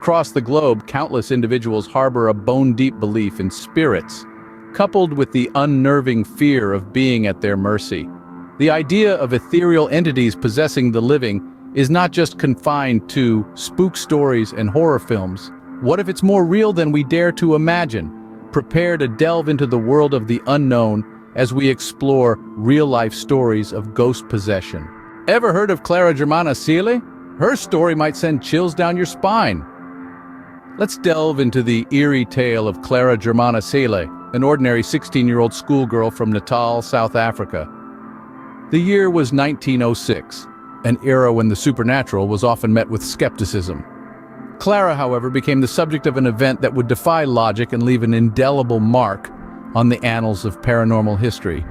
Across the globe, countless individuals harbor a bone-deep belief in spirits, coupled with the unnerving fear of being at their mercy. The idea of ethereal entities possessing the living is not just confined to spook stories and horror films. What if it's more real than we dare to imagine? Prepare to delve into the world of the unknown as we explore real-life stories of ghost possession. Ever heard of Clara Germana Cele? Her story might send chills down your spine. Let's delve into the eerie tale of Clara Germana Cele, an ordinary 16-year-old schoolgirl from Natal, South Africa. The year was 1906, an era when the supernatural was often met with skepticism. Clara, however, became the subject of an event that would defy logic and leave an indelible mark on the annals of paranormal history.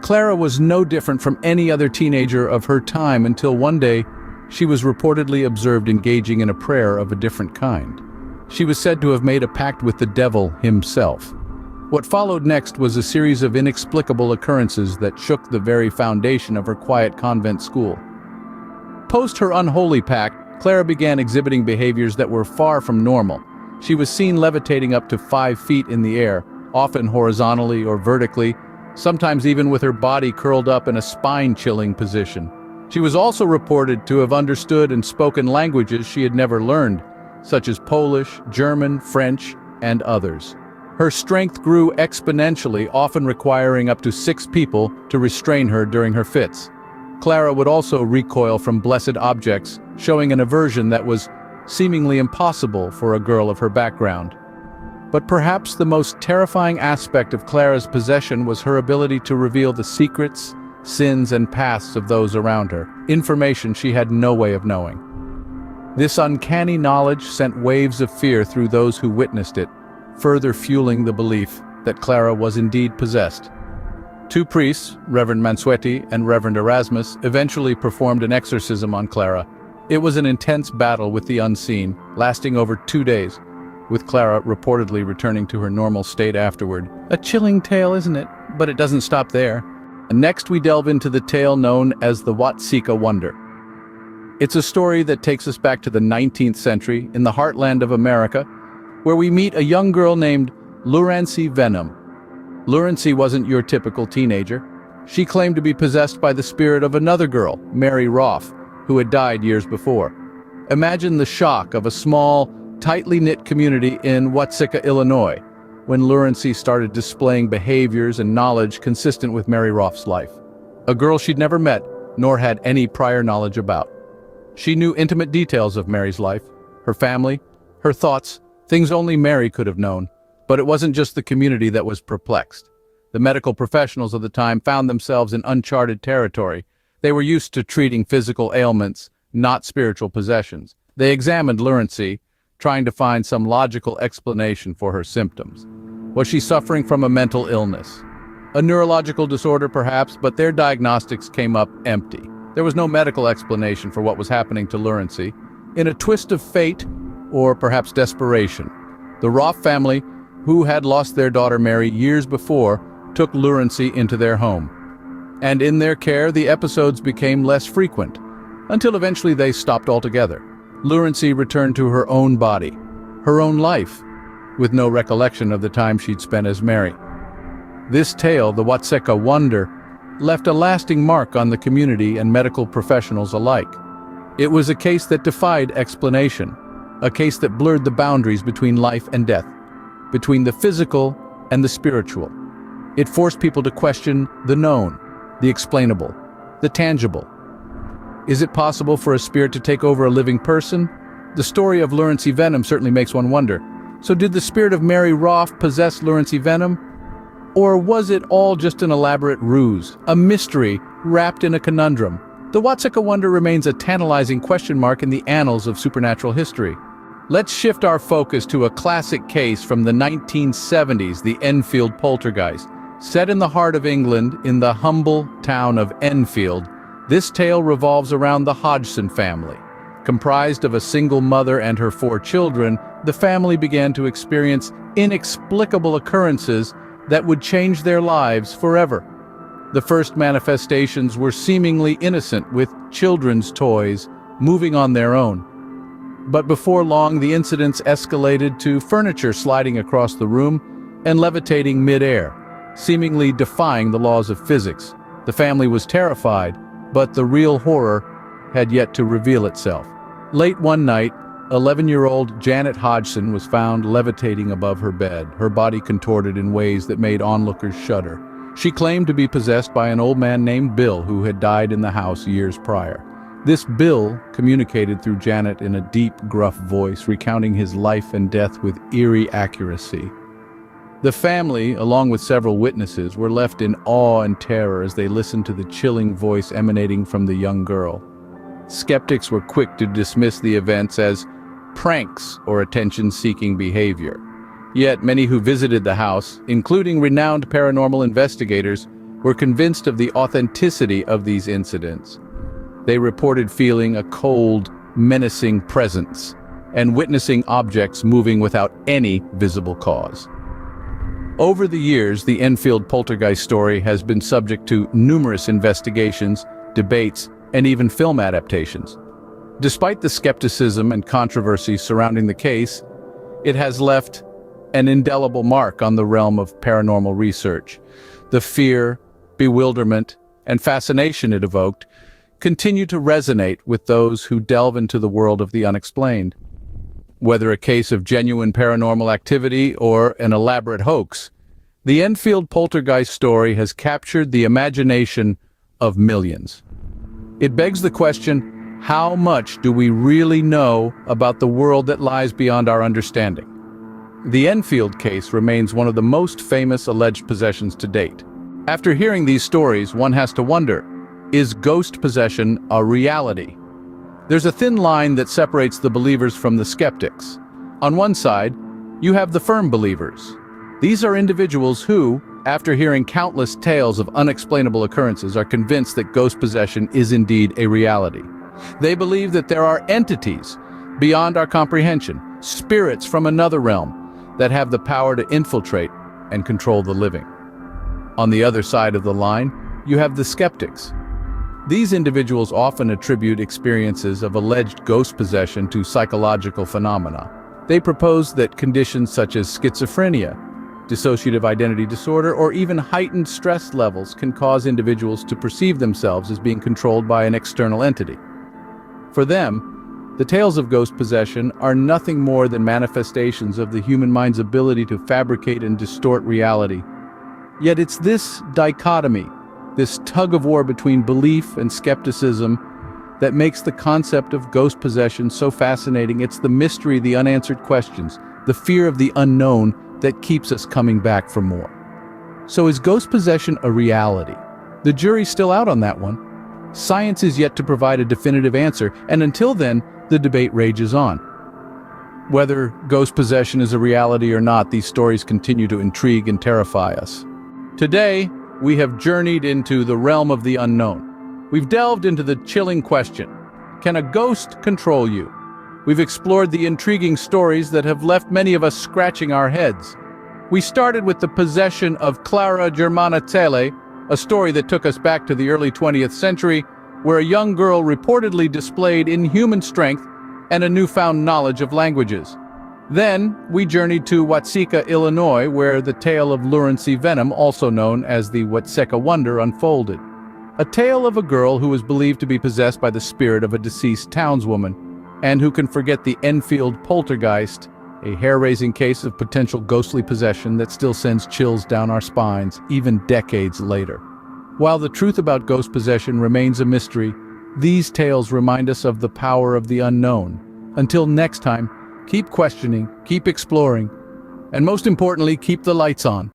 Clara was no different from any other teenager of her time until one day she was reportedly observed engaging in a prayer of a different kind. She was said to have made a pact with the devil himself. What followed next was a series of inexplicable occurrences that shook the very foundation of her quiet convent school. Post her unholy pact, Clara began exhibiting behaviors that were far from normal. She was seen levitating up to 5 feet in the air, often horizontally or vertically, sometimes even with her body curled up in a spine-chilling position. She was also reported to have understood and spoken languages she had never learned, such as Polish, German, French, and others. Her strength grew exponentially, often requiring up to 6 people to restrain her during her fits. Clara would also recoil from blessed objects, showing an aversion that was seemingly impossible for a girl of her background. But perhaps the most terrifying aspect of Clara's possession was her ability to reveal the secrets, sins, and pasts of those around her, information she had no way of knowing. This uncanny knowledge sent waves of fear through those who witnessed it, further fueling the belief that Clara was indeed possessed. 2 priests, Reverend Mansuetti and Reverend Erasmus, eventually performed an exorcism on Clara. It was an intense battle with the unseen, lasting over 2 days, with Clara reportedly returning to her normal state afterward. A chilling tale, isn't it? But it doesn't stop there. Next, we delve into the tale known as the Watseka Wonder. It's a story that takes us back to the 19th century in the heartland of America, where we meet a young girl named Laurency Venom. Laurency wasn't your typical teenager. She claimed to be possessed by the spirit of another girl, Mary Roth, who had died years before. Imagine the shock of a small, tightly knit community in Watseka, Illinois, when Laurency started displaying behaviors and knowledge consistent with Mary Roth's life. A girl she'd never met, nor had any prior knowledge about. She knew intimate details of Mary's life, her family, her thoughts, things only Mary could have known. But it wasn't just the community that was perplexed. The medical professionals of the time found themselves in uncharted territory. They were used to treating physical ailments, not spiritual possessions. They examined Laurency, trying to find some logical explanation for her symptoms. Was she suffering from a mental illness? A neurological disorder perhaps, but their diagnostics came up empty. There was no medical explanation for what was happening to Laurency. In a twist of fate, or perhaps desperation, the Roth family, who had lost their daughter Mary years before, took Laurency into their home. And in their care, the episodes became less frequent, until eventually they stopped altogether. Laurency returned to her own body, her own life, with no recollection of the time she'd spent as Mary. This tale, the Watseka Wonder, left a lasting mark on the community and medical professionals alike. It was a case that defied explanation, a case that blurred the boundaries between life and death, between the physical and the spiritual. It forced people to question the known, the explainable, the tangible. Is it possible for a spirit to take over a living person? The story of Laurency Venom certainly makes one wonder. So did the spirit of Mary Roth possess Laurency Venom? Or was it all just an elaborate ruse, a mystery wrapped in a conundrum? The Watseka Wonder remains a tantalizing question mark in the annals of supernatural history. Let's shift our focus to a classic case from the 1970s, the Enfield Poltergeist. Set in the heart of England, in the humble town of Enfield, this tale revolves around the Hodgson family. Comprised of a single mother and her 4 children, the family began to experience inexplicable occurrences that would change their lives forever. The first manifestations were seemingly innocent, with children's toys moving on their own. But before long, the incidents escalated to furniture sliding across the room and levitating mid-air, seemingly defying the laws of physics. The family was terrified, but the real horror had yet to reveal itself. Late one night, 11-year-old Janet Hodgson was found levitating above her bed, her body contorted in ways that made onlookers shudder. She claimed to be possessed by an old man named Bill who had died in the house years prior. This Bill communicated through Janet in a deep, gruff voice, recounting his life and death with eerie accuracy. The family, along with several witnesses, were left in awe and terror as they listened to the chilling voice emanating from the young girl. Skeptics were quick to dismiss the events as pranks or attention-seeking behavior. Yet many who visited the house, including renowned paranormal investigators, were convinced of the authenticity of these incidents. They reported feeling a cold, menacing presence and witnessing objects moving without any visible cause. Over the years, the Enfield Poltergeist story has been subject to numerous investigations, debates, and even film adaptations. Despite the skepticism and controversy surrounding the case, it has left an indelible mark on the realm of paranormal research. The fear, bewilderment, and fascination it evoked continue to resonate with those who delve into the world of the unexplained. Whether a case of genuine paranormal activity or an elaborate hoax, the Enfield Poltergeist story has captured the imagination of millions. It begs the question, how much do we really know about the world that lies beyond our understanding? The Enfield case remains one of the most famous alleged possessions to date. After hearing these stories, one has to wonder, is ghost possession a reality? There's a thin line that separates the believers from the skeptics. On one side, you have the firm believers. These are individuals who, after hearing countless tales of unexplainable occurrences, are convinced that ghost possession is indeed a reality. They believe that there are entities beyond our comprehension, spirits from another realm, that have the power to infiltrate and control the living. On the other side of the line, you have the skeptics. These individuals often attribute experiences of alleged ghost possession to psychological phenomena. They propose that conditions such as schizophrenia, dissociative identity disorder, or even heightened stress levels can cause individuals to perceive themselves as being controlled by an external entity. For them, the tales of ghost possession are nothing more than manifestations of the human mind's ability to fabricate and distort reality. Yet it's this dichotomy, this tug-of-war between belief and skepticism, that makes the concept of ghost possession so fascinating. It's the mystery, the unanswered questions, the fear of the unknown that keeps us coming back for more. So is ghost possession a reality? The jury's still out on that one. Science is yet to provide a definitive answer, and until then, the debate rages on. Whether ghost possession is a reality or not, these stories continue to intrigue and terrify us. Today, we have journeyed into the realm of the unknown. We've delved into the chilling question, can a ghost control you? We've explored the intriguing stories that have left many of us scratching our heads. We started with the possession of Clara Germana Cele, a story that took us back to the early 20th century, where a young girl reportedly displayed inhuman strength and a newfound knowledge of languages. Then, we journeyed to Watseka, Illinois, where the tale of lurancy venom, also known as the Watseka Wonder, unfolded. A tale of a girl who was believed to be possessed by the spirit of a deceased townswoman, and who can forget the Enfield Poltergeist, a hair-raising case of potential ghostly possession that still sends chills down our spines, even decades later. While the truth about ghost possession remains a mystery, these tales remind us of the power of the unknown. Until next time, keep questioning, keep exploring, and most importantly, keep the lights on.